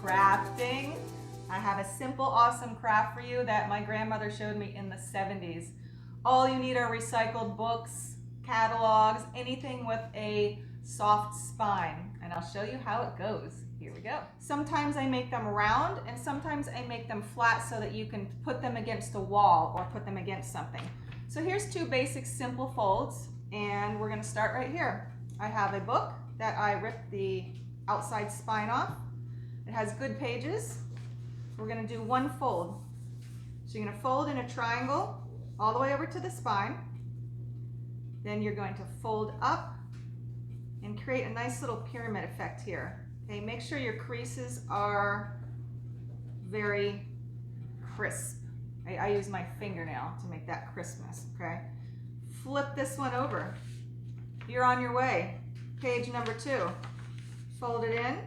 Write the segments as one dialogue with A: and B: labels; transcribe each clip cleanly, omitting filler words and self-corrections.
A: crafting. I have a simple, awesome craft for you that my grandmother showed me in the 70s. All you need are recycled books, catalogs, anything with a soft spine, and I'll show you how it goes. Here we go. Sometimes I make them round and sometimes I make them flat so that you can put them against a wall or put them against something. So here's two basic simple folds, and we're gonna start right here. I have a book that I ripped the outside spine off. It has good pages. We're gonna do one fold. So you're gonna fold in a triangle all the way over to the spine. Then you're going to fold up and create a nice little pyramid effect here. Okay, make sure your creases are very crisp. I use my fingernail to make that crispness, okay? Flip this one over. You're on your way. Page number 2. Fold it in.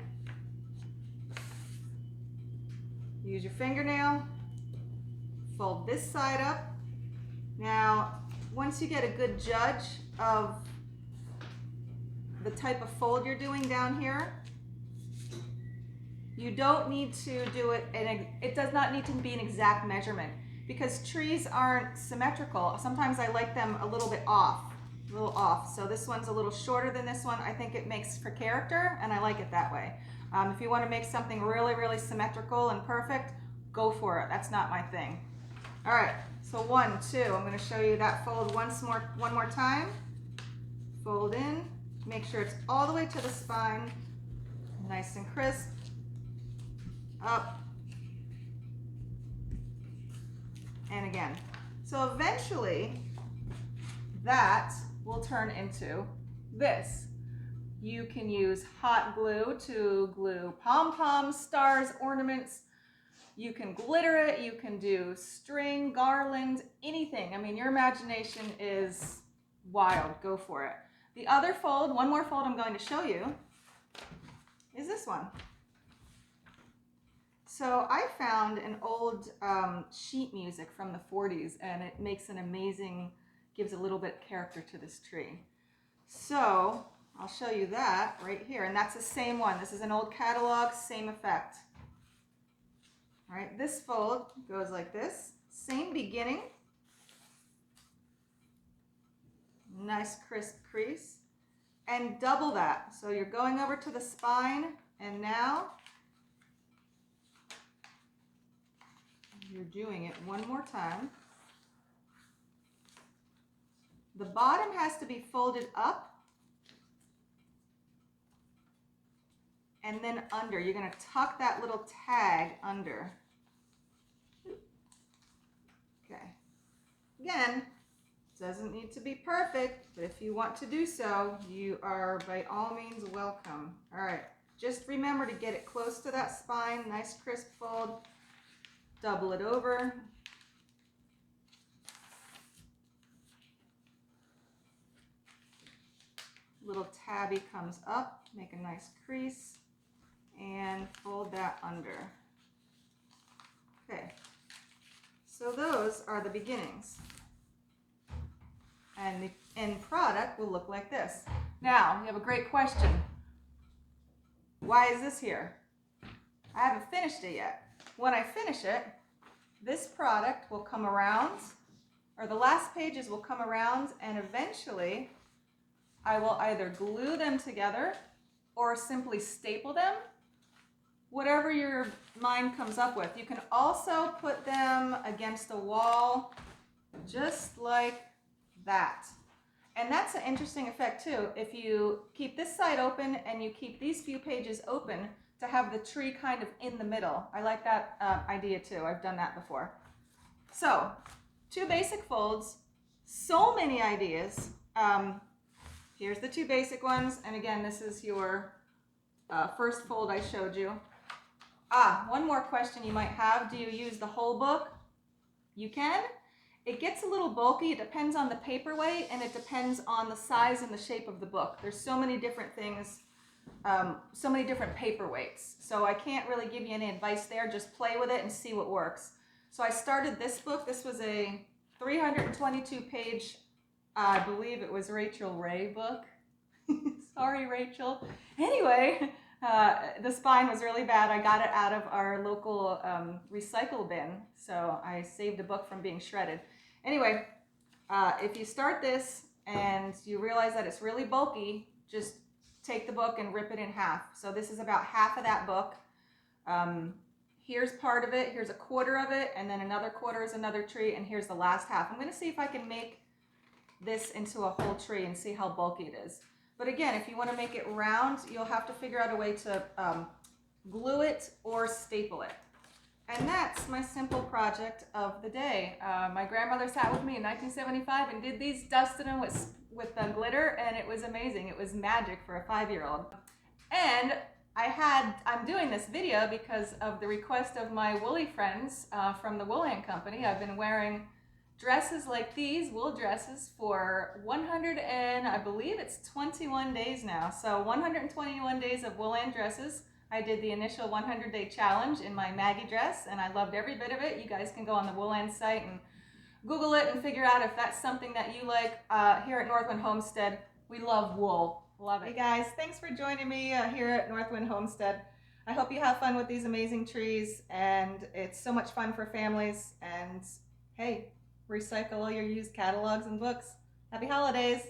A: Use your fingernail. Fold this side up. Now, once you get a good judge of the type of fold you're doing down here, you don't need to do it, and it does not need to be an exact measurement because trees aren't symmetrical. Sometimes I like them a little bit off, So this one's a little shorter than this one. I think it makes for character, and I like it that way. If you want to make something really, really symmetrical and perfect, go for it. That's not my thing. All right, so 1, 2. I'm going to show you that fold one more time. Fold in. Make sure it's all the way to the spine, nice and crisp. Up. And again. So eventually, that will turn into this. You can use hot glue to glue pom-poms, stars, ornaments. You can glitter it, you can do string, garland, anything. I mean, your imagination is wild. Go for it. The other fold, one more fold I'm going to show you, is this one. So I found an old sheet music from the 40s, and it makes an amazing, gives a little bit of character to this tree. So I'll show you that right here, and that's the same one. This is an old catalog, same effect. All right, this fold goes like this, same beginning. Nice crisp crease, and double that. So you're going over to the spine, and now you're doing it one more time. The bottom has to be folded up and then under. You're going to tuck that little tag under. Okay. Again, doesn't need to be perfect, but if you want to do so, you are by all means welcome. All right. Just remember to get it close to that spine. Nice crisp fold. Double it over. Little tabby comes up, make a nice crease, and fold that under. Okay, so those are the beginnings. And the end product will look like this. Now, we have a great question. Why is this here? I haven't finished it yet. When I finish it, this product will come around, or the last pages will come around, and eventually I will either glue them together or simply staple them, whatever your mind comes up with. You can also put them against a wall just like that. And that's an interesting effect too. If you keep this side open and you keep these few pages open to have the tree kind of in the middle. I like that idea too. I've done that before. So, 2 basic folds, so many ideas. Here's the 2 basic ones, and again, this is your first fold I showed you. One more question you might have. Do you use the whole book? You can. It gets a little bulky. It depends on the paperweight, and it depends on the size and the shape of the book. There's so many different things, so many different paperweights. So I can't really give you any advice there. Just play with it and see what works. So I started this book. This was a 322-page, I believe it was Rachel Ray book. Sorry, Rachel. Anyway, The spine was really bad. I got it out of our local recycle bin, so I saved a book from being shredded. Anyway, if you start this and you realize that it's really bulky, just take the book and rip it in half. So this is about half of that book. Here's part of it, here's a quarter of it, and then another quarter is another tree, and here's the last half. I'm going to see if I can make this into a whole tree and see how bulky it is. But again, if you want to make it round, you'll have to figure out a way to glue it or staple it. And that's my simple project of the day. My grandmother sat with me in 1975 and did these, dusted them with glitter, and it was amazing. It was magic for a 5-year-old. And I'm doing this video because of the request of my woolly friends from the Woolen Company. I've been wearing dresses like these, wool dresses, for 100 and I believe it's 21 days now. So 121 days of Woolen dresses. I did the initial 100-day challenge in my Maggie dress, and I loved every bit of it. You guys can go on the Woolen site and Google it and figure out if that's something that you like. Here at Northwind Homestead, we love wool. Love it. Hey guys, thanks for joining me here at Northwind Homestead. I hope you have fun with these amazing trees, and it's so much fun for families. And hey, recycle all your used catalogs and books. Happy holidays.